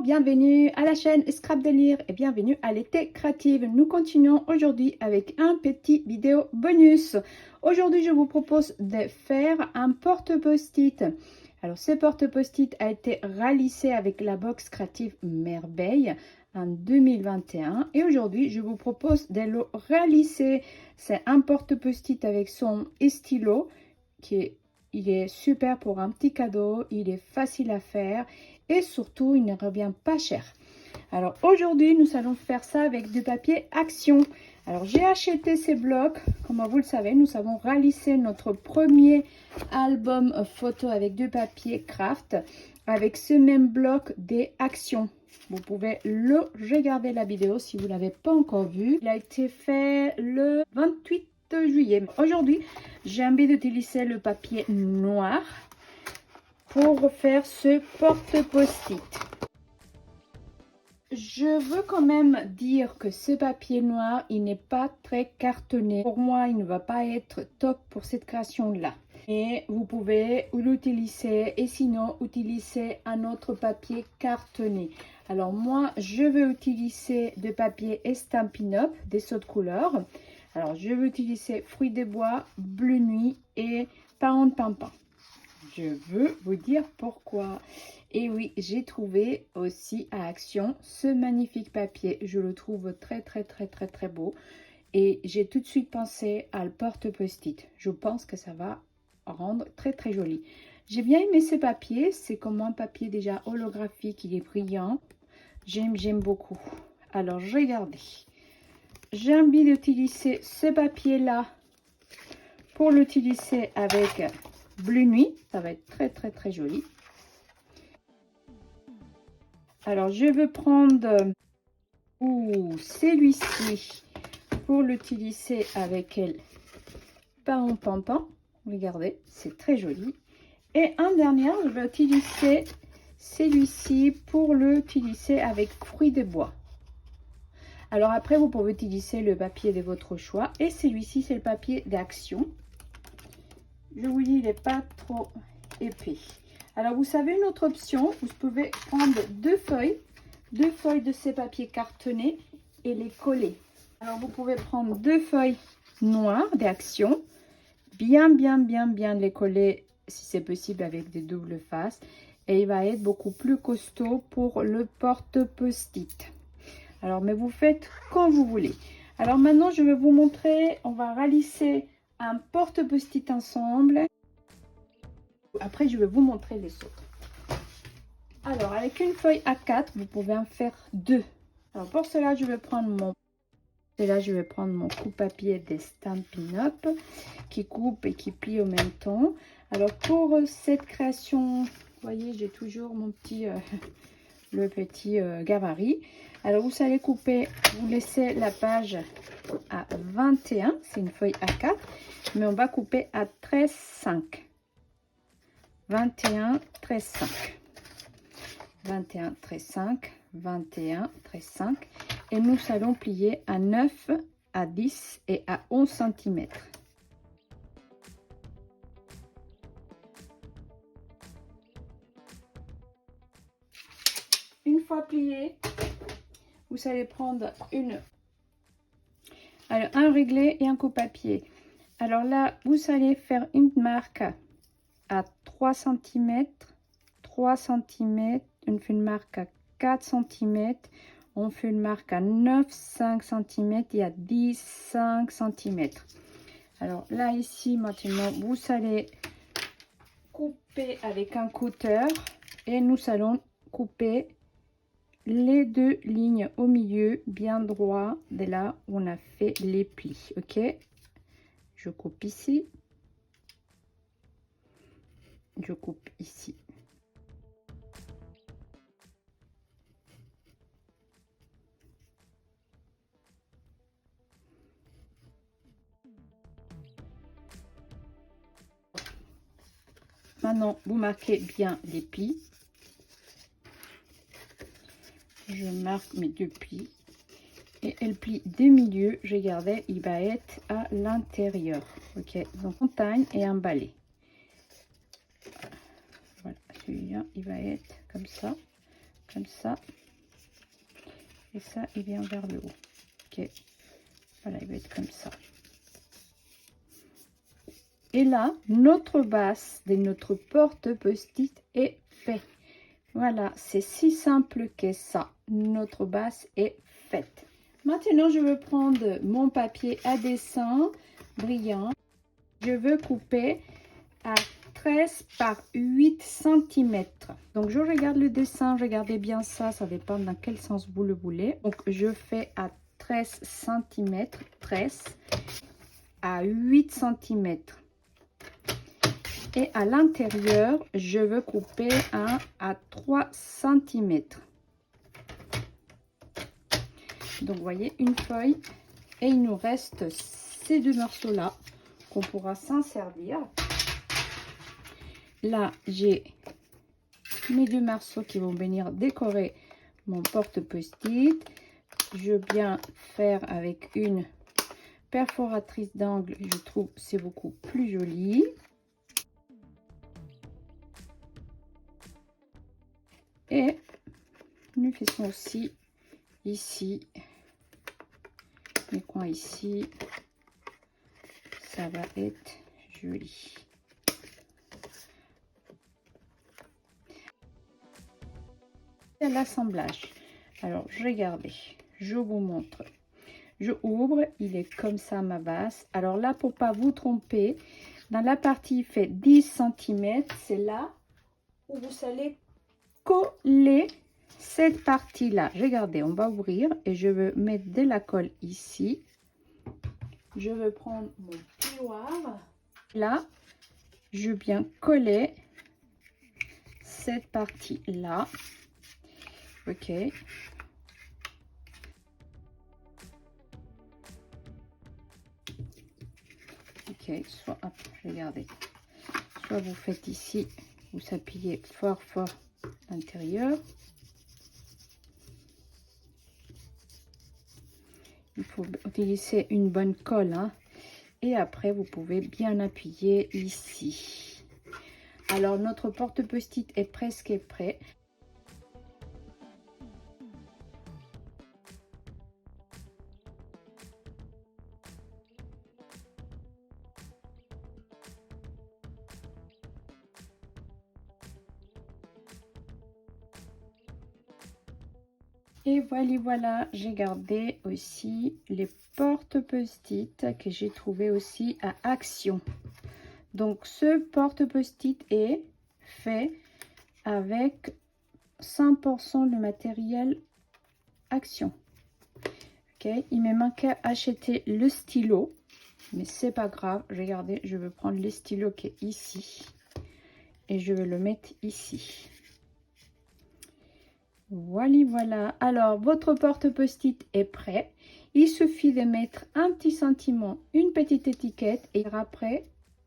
bienvenue à la chaîne Scrap Délire et bienvenue à l'été créative. Nous continuons aujourd'hui avec un petit vidéo bonus. Aujourd'hui, je vous propose de faire un porte-post-it. Alors, ce porte-post-it a été réalisé avec la box créative Merveille en 2021 et aujourd'hui, je vous propose de le réaliser. C'est un porte-post-it avec son stylo il est super pour un petit cadeau, il est facile à faire et surtout il ne revient pas cher. Alors aujourd'hui nous allons faire ça avec du papier Action. Alors j'ai acheté ces blocs, comme vous le savez, nous avons réalisé notre premier album photo avec du papier craft avec ce même bloc des Actions. Vous pouvez le regarder la vidéo si vous ne l'avez pas encore vu. Il a été fait le 28 juillet. Aujourd'hui, j'ai envie d'utiliser le papier noir pour faire ce porte-post-it. Je veux quand même dire que ce papier noir, il n'est pas très cartonné. Pour moi, il ne va pas être top pour cette création-là. Et vous pouvez l'utiliser et sinon utiliser un autre papier cartonné. Alors moi, je vais utiliser de papier Stampin' Up, des autres couleurs. Alors, je vais utiliser Fruits des Bois, Bleu Nuit et Parent Pimpin. Je veux vous dire pourquoi. Et oui, j'ai trouvé aussi à Action ce magnifique papier. Je le trouve très beau. Et j'ai tout de suite pensé à le porte-post-it. Je pense que ça va rendre très joli. J'ai bien aimé ce papier. C'est comme un papier déjà holographique. Il est brillant. J'aime beaucoup. Alors, regardez. J'ai envie d'utiliser ce papier là pour l'utiliser avec Bleu Nuit. Ça va être très joli. Alors je vais prendre celui-ci pour l'utiliser avec elle Parent Pimpin. Regardez, c'est très joli. Et un dernier, je vais utiliser celui-ci pour l'utiliser avec Fruits des Bois. Alors après, vous pouvez utiliser le papier de votre choix. Et celui-ci, c'est le papier d'Action. Je vous dis, il n'est pas trop épais. Alors, vous savez, une autre option, vous pouvez prendre deux feuilles de ces papiers cartonnés et les coller. Alors, vous pouvez prendre deux feuilles noires d'Action. Bien les coller, si c'est possible, avec des doubles faces. Et il va être beaucoup plus costaud pour le porte-post-it. Alors, mais vous faites quand vous voulez. Alors maintenant, je vais vous montrer, on va réaliser un porte-post-it ensemble. Après, je vais vous montrer les autres. Alors, avec une feuille A4, vous pouvez en faire deux. Alors, pour cela, je vais prendre mon coupe-papier des Stampin' Up qui coupe et qui plie en même temps. Alors, pour cette création, vous voyez, j'ai toujours mon petit... le petit gabarit. Alors vous allez couper, vous laissez la page à 21, c'est une feuille A4, mais on va couper à 13,5. 21, 13,5. 21, 13,5. 21, 13,5. Et nous allons plier à 9, à 10 et à 11 cm. Une fois plié, vous allez prendre un réglé et un coupe-papier. Alors là, vous allez faire une marque à 3 cm, 3 cm, on fait une marque à 4 cm, on fait une marque à 9, 5 cm et à 10, 5 cm. Alors là, ici, maintenant, vous allez couper avec un cutter et nous allons couper les deux lignes au milieu bien droit de là où on a fait les plis. Ok, je coupe ici, je coupe ici. Maintenant vous marquez bien les plis. Je marque mes deux plis et le pli du milieu, je gardais, il va être à l'intérieur. Ok, donc montagne et un balai. Voilà, celui-là il va être comme ça. comme ça. Et ça, il vient vers le haut. Ok. Voilà, il va être comme ça. Et là, notre base de notre porte post-it est fait. Voilà, c'est si simple que ça. Notre base est faite. Maintenant, je vais prendre mon papier à dessin brillant. Je veux couper à 13 par 8 cm. Donc, je regarde le dessin. Regardez bien ça. Ça dépend dans quel sens vous le voulez. Donc, je fais à 13 cm. 13 à 8 cm. Et à l'intérieur, je veux couper un à 3 cm. Donc, vous voyez, une feuille. Et il nous reste ces deux morceaux-là qu'on pourra s'en servir. Là, j'ai mes deux morceaux qui vont venir décorer mon porte post-it. Je veux bien faire avec une perforatrice d'angle. Je trouve que c'est beaucoup plus joli. Et nous faisons aussi ici, les coins ici, ça va être joli. C'est l'assemblage. Alors, regardez, je vous montre. Je ouvre, il est comme ça ma base. Alors là, pour pas vous tromper, dans la partie fait 10 cm, c'est là où vous allez coller cette partie là. Regardez, on va ouvrir et je veux mettre de la colle ici. Je veux prendre mon plioir. Là, je viens coller cette partie là. Ok. Ok, soit, hop, regardez. Soit vous faites ici, vous appuyez fort à l'intérieur. Il faut utiliser une bonne colle, hein. Et après, vous pouvez bien appuyer ici. Alors, notre porte post-it est presque prêt. Et voilà, j'ai gardé aussi les porte post-it que j'ai trouvé aussi à Action. Donc, ce porte post-it est fait avec 100% le matériel Action. Ok, il me manquait à acheter le stylo, mais c'est pas grave. Regardez, je vais prendre le stylo qui est ici et je vais le mettre ici. Voilà. Alors, votre porte post-it est prêt. Il suffit de mettre un petit sentiment, une petite étiquette et il sera prêt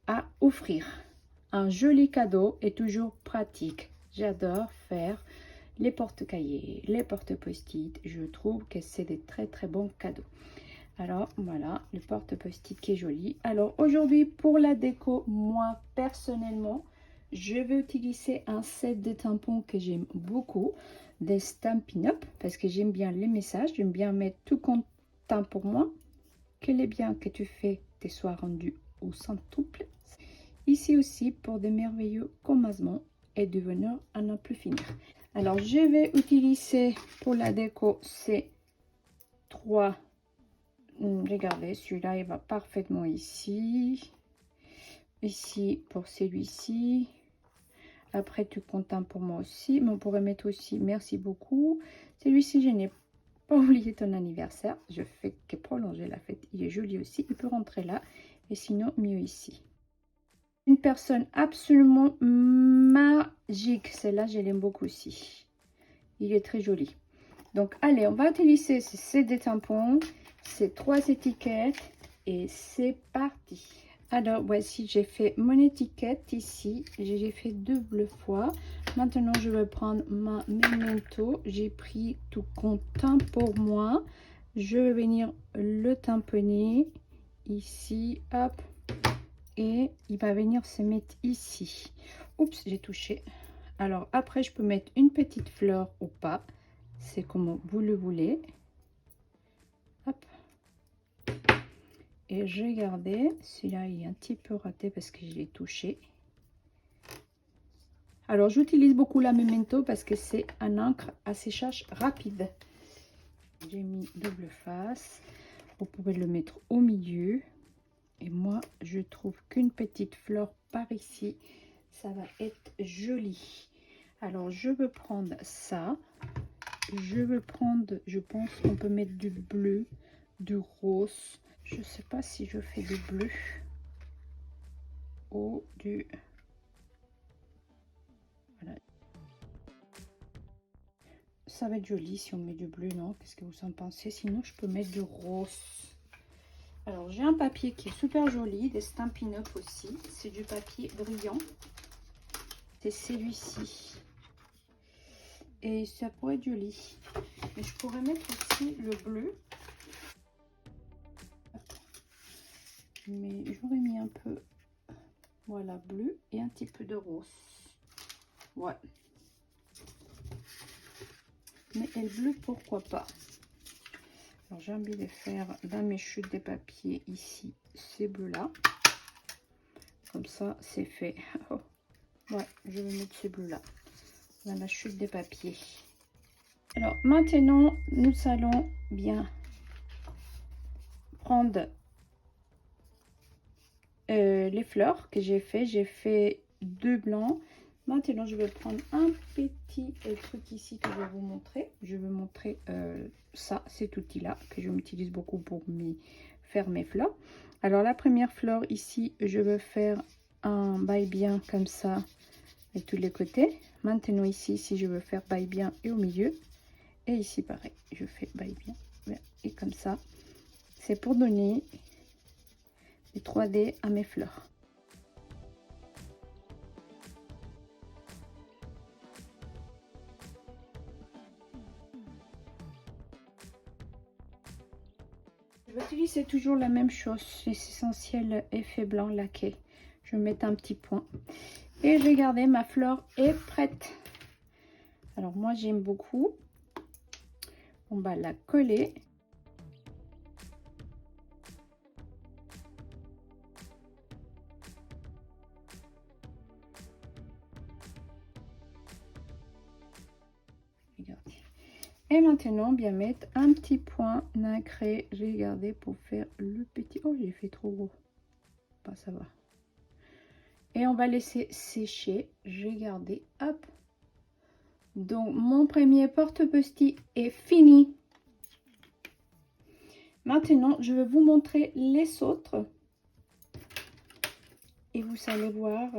à offrir. Un joli cadeau est toujours pratique. J'adore faire les porte-cahiers, les porte post-it. Je trouve que c'est des très bons cadeaux. Alors, voilà, le porte post-it qui est joli. Alors, aujourd'hui, pour la déco, moi, personnellement, je vais utiliser un set de tampons que j'aime beaucoup, des Stampin' Up, parce que j'aime bien les messages, j'aime bien mettre tout content pour moi. Quel est bien que tu fais tes soins rendus au centuple. Ici aussi, pour de merveilleux commencements et de bonheur à n'en plus finir. Alors, je vais utiliser pour la déco ces trois. Regardez, celui-là, il va parfaitement ici. Ici, pour celui-ci. Après, tu content pour moi aussi. Mais on pourrait mettre aussi merci beaucoup. Celui-ci, je n'ai pas oublié ton anniversaire. Je fais que prolonger la fête. Il est joli aussi. Il peut rentrer là. Et sinon, mieux ici. Une personne absolument magique. Celle-là, je l'aime beaucoup aussi. Il est très joli. Donc, allez, on va utiliser ces deux tampons, ces trois étiquettes et c'est parti. Alors, voici, j'ai fait mon étiquette ici. J'ai fait double fois. Maintenant, je vais prendre ma memento. J'ai pris tout content pour moi. Je vais venir le tamponner ici, hop. Et il va venir se mettre ici. Oups, j'ai touché Alors après, je peux mettre une petite fleur ou pas. C'est comme vous le voulez. Hop. Et j'ai gardé. Celui-là, il est un petit peu raté parce que je l'ai touché. Alors, j'utilise beaucoup la Memento parce que c'est un encre à séchage rapide. J'ai mis double face. Vous pouvez le mettre au milieu. Et moi, je trouve qu'une petite fleur par ici, ça va être joli. Alors, je veux prendre ça. Je veux prendre, je pense qu'on peut mettre du bleu, du rose. Je ne sais pas si je fais du bleu ou du... Voilà. Ça va être joli si on met du bleu, non? Qu'est-ce que vous en pensez? Sinon, je peux mettre du rose. Alors, j'ai un papier qui est super joli, des Stampin' Up aussi. C'est du papier brillant. C'est celui-ci. Et ça pourrait être joli. Mais je pourrais mettre aussi le bleu. Mais j'aurais mis un peu, voilà, bleu et un petit peu de rose. Ouais. Mais le bleu, pourquoi pas? Alors, j'ai envie de faire dans mes chutes de papier ici, ces bleus-là. Comme ça, c'est fait. Oh. Ouais, je vais mettre ces bleus-là dans la chute des papiers. Alors, maintenant, nous allons bien prendre les fleurs que j'ai fait. J'ai fait 2 blancs. Maintenant, je vais prendre un petit truc ici que je vais vous montrer. Je vais montrer ça, cet outil-là, que je m'utilise beaucoup pour faire mes fleurs. Alors, la première fleur ici, je vais faire un baille-bien comme ça, de tous les côtés. Maintenant, ici, je veux faire baille-bien et au milieu. Et ici, pareil, je fais baille-bien et comme ça. C'est pour donner les 3D à mes fleurs. Je vais utiliser toujours la même chose, les essentiels effet blanc laqué. Je vais mettre un petit point. Et regardez, ma fleur est prête. Alors moi j'aime beaucoup. On va la coller. Regardez. Et maintenant, bien mettre un petit point nacré. Regardez pour faire le petit... Oh, j'ai fait trop gros. Bah, ça va. Et on va laisser sécher. J'ai gardé. Hop. Donc, mon premier porte-post-it est fini. Maintenant, je vais vous montrer les autres. Et vous allez voir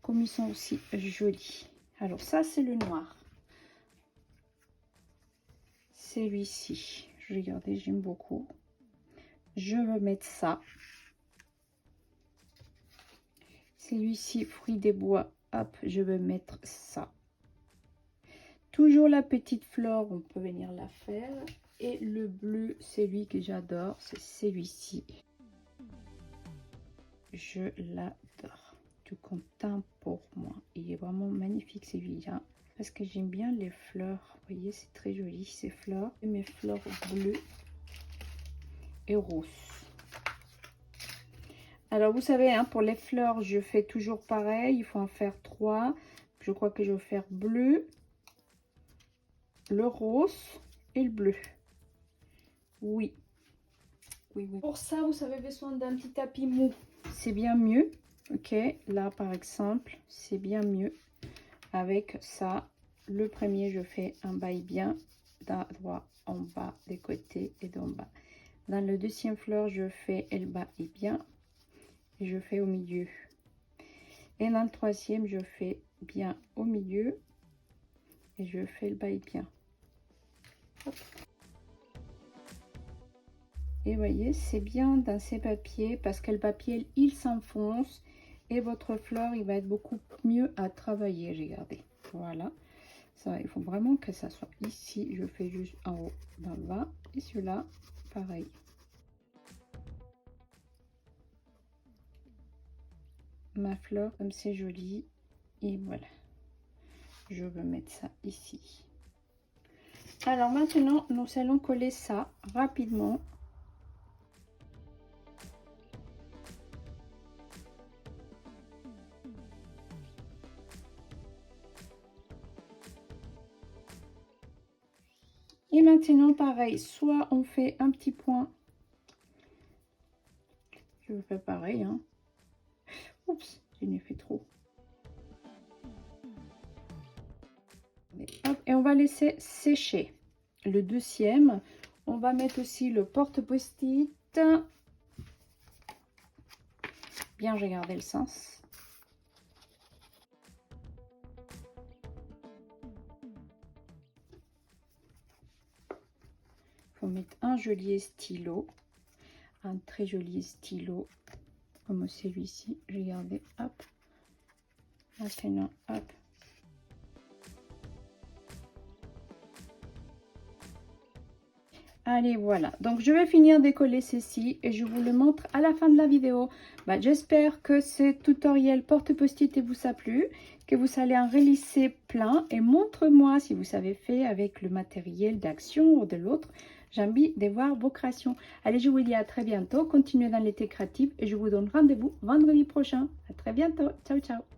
comme ils sont aussi jolis. Alors, ça, c'est le noir. Celui-ci, regardez, j'aime beaucoup. Je veux mettre ça. Celui-ci, fruit des bois, hop, je vais mettre ça. Toujours la petite fleur, on peut venir la faire. Et le bleu, celui que j'adore, c'est celui-ci. Je l'adore. Tout content pour moi. Il est vraiment magnifique celui-là. Parce que j'aime bien les fleurs. Vous voyez, c'est très joli ces fleurs. Et mes fleurs bleues et roses. Alors, vous savez, hein, pour les fleurs, je fais toujours pareil. Il faut en faire 3. Je crois que je vais faire bleu, le rose et le bleu. Oui. Oui, oui. Pour ça, vous avez besoin d'un petit tapis mou. C'est bien mieux. Ok, là, par exemple, c'est bien mieux. Avec ça, le premier, je fais un baille-bien d'un droit en bas, des côtés et d'en bas. Dans le deuxième fleur, je fais elle bas et bien. Et je fais au milieu. Et dans le troisième, je fais bien au milieu. Et je fais le baille-bien. Et voyez, c'est bien dans ces papiers parce que le papier, il s'enfonce. Et votre fleur, il va être beaucoup mieux à travailler. Regardez. Voilà. Ça, il faut vraiment que ça soit ici. Je fais juste en haut, en bas. Et celui-là, pareil. Ma fleur, comme c'est joli. Et voilà. je veux mettre ça ici. Alors maintenant, nous allons coller ça rapidement. Et maintenant, pareil, soit on fait un petit point. Je vais faire pareil, hein. Oups, j'en ai fait trop. Hop, et on va laisser sécher. Le deuxième, on va mettre aussi le porte-post-it. Bien regarder le sens. Faut mettre un joli stylo, un très joli stylo comme celui-ci. Regardez, hop. Maintenant, hop. Allez, voilà. Donc, je vais finir de coller ceci et je vous le montre à la fin de la vidéo. Bah, j'espère que ce tutoriel porte-post-it vous a plu, que vous allez en relisser plein. Et montre-moi si vous avez fait avec le matériel d'Action ou de l'autre. J'ai envie de voir vos créations. Allez, je vous dis à très bientôt. Continuez dans l'été créatif et je vous donne rendez-vous vendredi prochain. À très bientôt. Ciao, ciao.